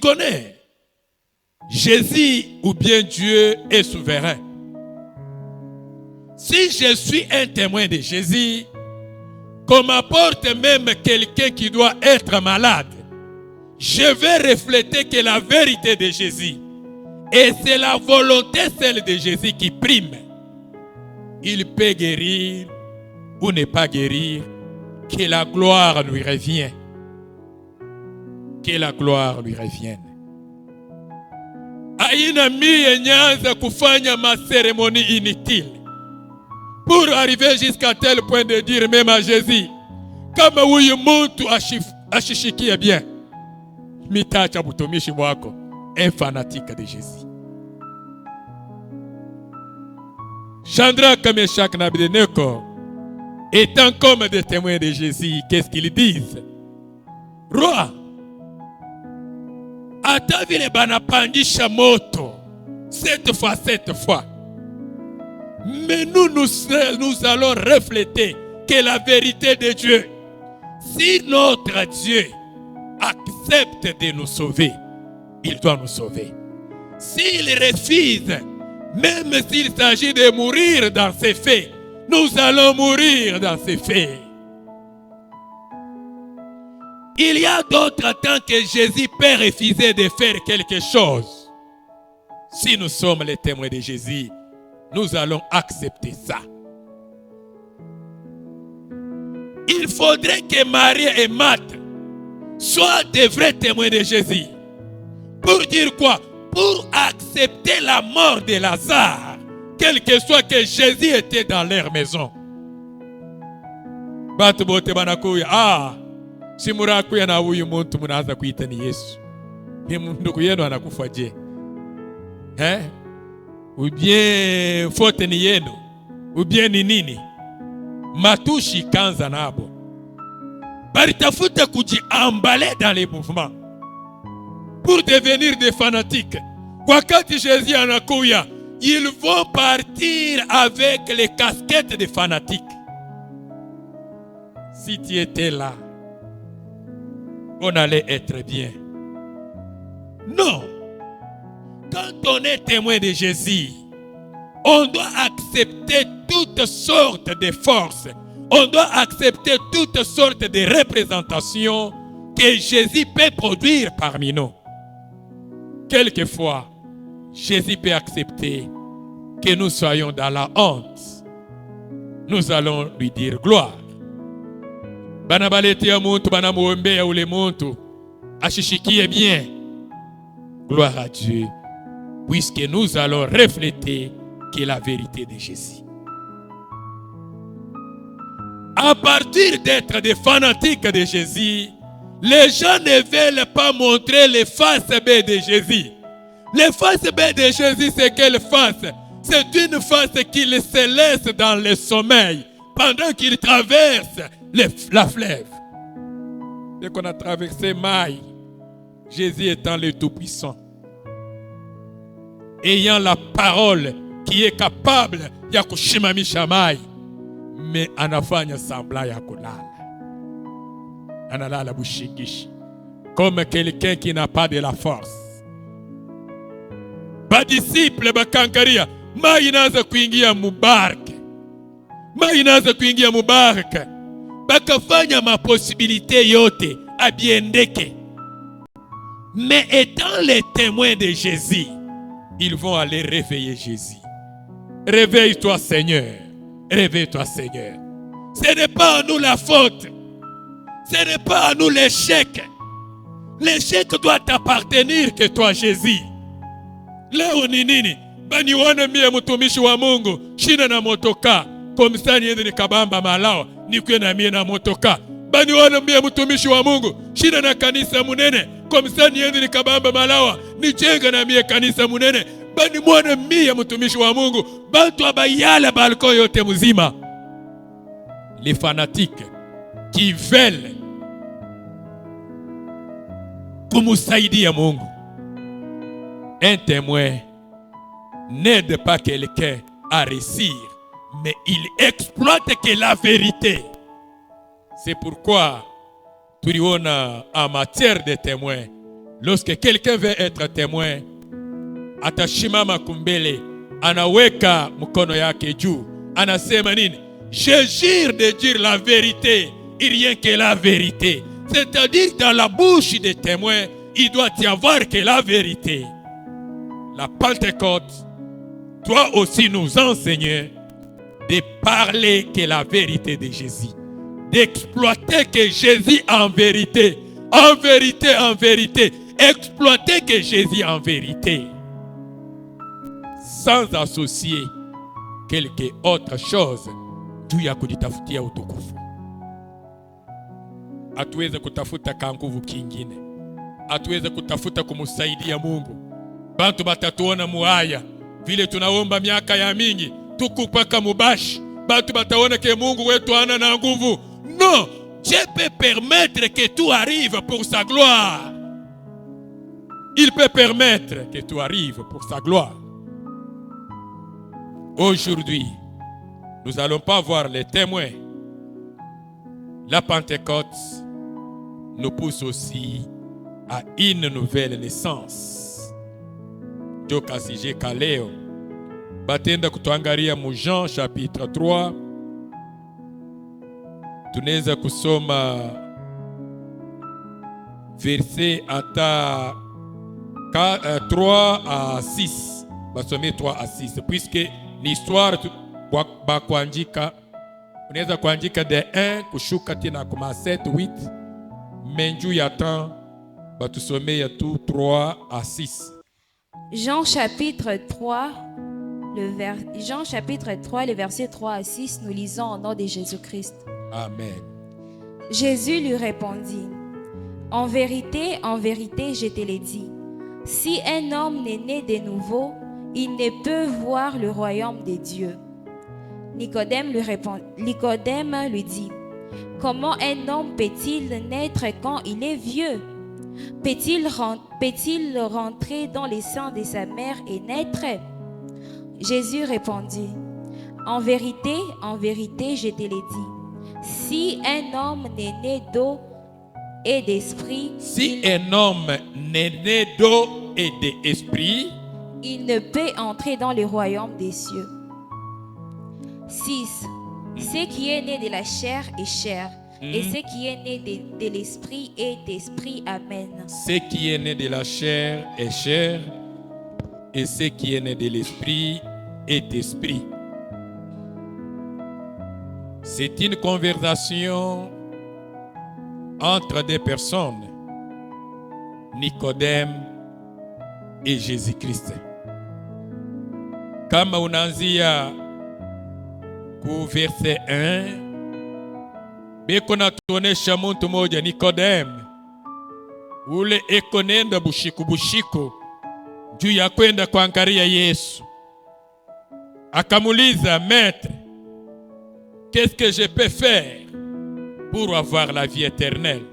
connaît. Jésus ou bien Dieu est souverain. Si je suis un témoin de Jésus, qu'on m'apporte même quelqu'un qui doit être malade, je vais refléter que la vérité de Jésus. Et c'est la volonté, celle de Jésus, qui prime. Il peut guérir ou ne pas guérir, que la gloire lui revienne. Que la gloire lui revienne. Aina mie nyanza kufanya ma cérémonie inutile pour arriver jusqu'à tel point de dire même à Jésus, kama huyu mtu ashishikia bien, mitacha mtumishi wako, un fanatique de Jésus. Shadrach, Meshach et Abednego, étant comme des témoins de Jésus, qu'est-ce qu'ils disent? Roi, ata vile banapandisha moto, cette fois, mais nous allons refléter que la vérité de Dieu, si notre Dieu accepte de nous sauver, il doit nous sauver. S'il refuse, même s'il s'agit de mourir dans ses faits, nous allons mourir dans ses faits. Il y a d'autres temps que Jésus peut refuser de faire quelque chose. Si nous sommes les témoins de Jésus, nous allons accepter ça. Il faudrait que Marie et Marthe soient des vrais témoins de Jésus. Pour dire quoi? Pour accepter la mort de Lazare, quel que soit que Jésus était dans leur maison. Batu bote banakuya, si murakuya na huyu muntu munaanza kuita ni Yesu. Ndugu yenu anakufa je? Ou bien faute ni yenu? Ou bien ni nini? Matushi kanza nabo. Baritafuta kujiambale dans les mouvements pour devenir des fanatiques. Wakati Jésus anakuya, ils vont partir avec les casquettes des fanatiques. Si tu étais là, on allait être bien. Non. Quand on est témoin de Jésus, on doit accepter toutes sortes de forces. On doit accepter toutes sortes de représentations que Jésus peut produire parmi nous. Quelquefois, Jésus peut accepter que nous soyons dans la honte. Nous allons lui dire gloire. Banabalete ya muntu banamuombea ule muntu ashishikie bien. Gloire à Dieu, puisque nous allons refléter que la vérité de Jésus. À partir d'être des fanatiques de Jésus, les gens ne veulent pas montrer les faces B de Jésus. Les faces B de Jésus, c'est quelle face? C'est une face qu'il se laisse dans le sommeil pendant qu'il traverse la fleuve. Dès qu'on a traversé Maï, Jésus étant le Tout-Puissant, ayant la parole qui est capable de kushimamisha Maï, mais anafanya semblant ya kulala. Analala bushigishi, comme quelqu'un qui n'a pas de la force. Ba disciple bakangaria, Maï inaanza kuingia mubaraka. Maï inaanza kuingia mubaraka. Bakafanya maposibilité yote abiendeke. Mais étant les témoins de Jésus, ils vont aller réveiller Jésus. Réveille-toi, Seigneur. Réveille-toi, Seigneur. Ce n'est pas à nous la faute. Ce n'est pas à nous l'échec. L'échec doit t'appartenir que toi, Jésus. Leo ni nini? Bani wana mie mtumishi wa Mungu, shina na motoka. Komisa niende nikabamba malao, nikuye na mie na motoka. Bani wana mie mtumishi wa Mungu, shina na kanisa munene. Komisa niende nikabamba malawa, nichenga na mie kanisa munene. Bani mwana mie mtumishi wa Mungu, bantu abayala balko yote mzima. Les fanatiques qui veulent kumusaidia Mungu. Un témoin n'aide pas quelqu'un à réussir, mais il exploite que la vérité. C'est pourquoi, tuliona en matière de témoins, Lorsque quelqu'un veut être témoin, atashimama kumbele, anaweka mkono yake juu, anasema nini? Je jure de dire la vérité et rien que la vérité. C'est-à-dire dans la bouche des témoins, il doit y avoir que la vérité. La Pentecôte doit aussi nous enseigner de parler que la vérité de Jésus, d'exploiter que Jésus en vérité, en vérité, en vérité, exploiter que Jésus en vérité, sans associer quelque autre chose juu ya kujitafutia utukufu. Hatuweze kutafuta kanguvu kingine, hatuweze kutafuta kumusaidia Mungu. Bantu batatuona muaya vile tunaomba miaka ya mingi tukupaka mubashi, bantu bataona ke Mungu wetu ana na nguvu. Non, Dieu peut permettre que tout arrive pour sa gloire. Il peut permettre que tout arrive pour sa gloire. Aujourd'hui, nous n'allons pas voir les témoins. La Pentecôte nous pousse aussi à une nouvelle naissance. Joka sije kaleo batenda kutuangalia mu Jean chapitre 3. Tunaweza kusoma verset ata 3 à 6. Basome 3 à 6 puisque l'histoire ba kuandika, unaweza kuandika de 1 kushuka tena kuma 7 8, menju ya temps batusome ya tout 3 à 6. Jean chapitre 3, le verset 3 à 6, nous lisons au nom de Jésus-Christ. Amen. Jésus lui répondit, en vérité, je te l'ai dit, si un homme n'est né de nouveau, il ne peut voir le royaume de Dieu. Nicodème lui dit, comment un homme peut-il naître quand il est vieux? Peut-il rentrer dans les seins de sa mère et naître? Jésus répondit, en vérité, je te l'ai dit, si un homme n'est né d'eau et d'esprit, un homme n'est né d'eau et d'esprit, il ne peut entrer dans le royaume des cieux. 6. Ce qui est né de la chair est chair, et ce qui est né de l'esprit est esprit. Amen. Ce qui est né de la chair est chair, et ce qui est né de l'esprit est esprit. C'est une conversation entre des personnes, Nicodème et Jésus-Christ. Kama unaanzia ku verset 1, beko natuonesha muntu moja Nicodème, ule ekonenda bushiku juu ya kwenda kuangalia Yesu. Akamuliza, maître, qu'est-ce que je peux faire pour avoir la vie éternelle?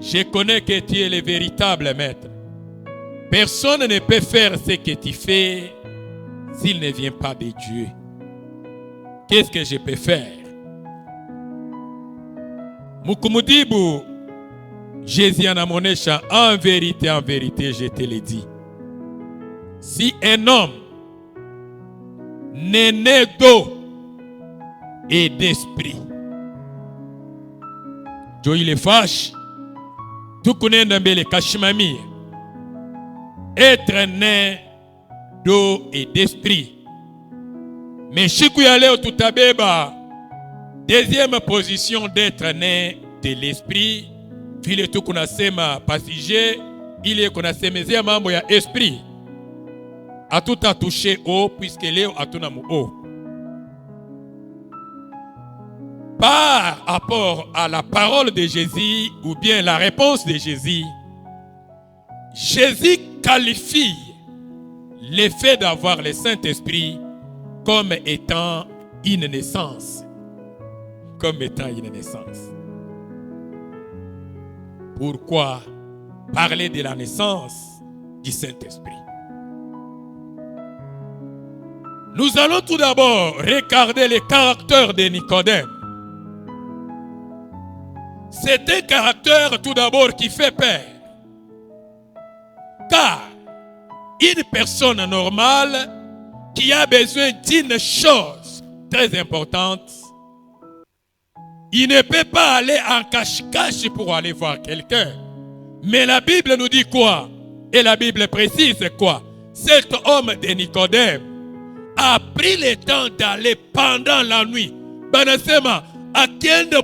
Je connais que tu es le véritable maître. Personne ne peut faire ce que tu fais s'il ne vient pas de Dieu. Qu'est-ce que je peux faire? Mukumudibu, Jésus anamonesha, en vérité, je te le dis. Si un homme n'est né d'eau et d'esprit, jo ile fashi tukunenda mbele kashimamia, être né d'eau et d'esprit. Mais siku ya leo tutabeba deuxième position d'être né de l'esprit, vile tu kunasema pasije ile kunasemezea mambo ya esprit. Atuta touché eau puisque leo atuna mu eau. Par rapport à la parole de Jésus ou bien la réponse de Jésus, Jésus qualifie l'effet d'avoir le Saint-Esprit comme étant une naissance. Comme étant une naissance. Pourquoi parler de la naissance du Saint-Esprit? Nous allons tout d'abord regarder le caractère de Nicodème. C'est un caractère tout d'abord qui fait peur. Une personne normale qui a besoin d'une chose très importante, il ne peut pas aller en cache-cache pour aller voir quelqu'un. Mais la Bible nous dit quoi? Et la Bible précise quoi? Cet homme de Nicodème a pris le temps d'aller pendant la nuit. Banasema, akende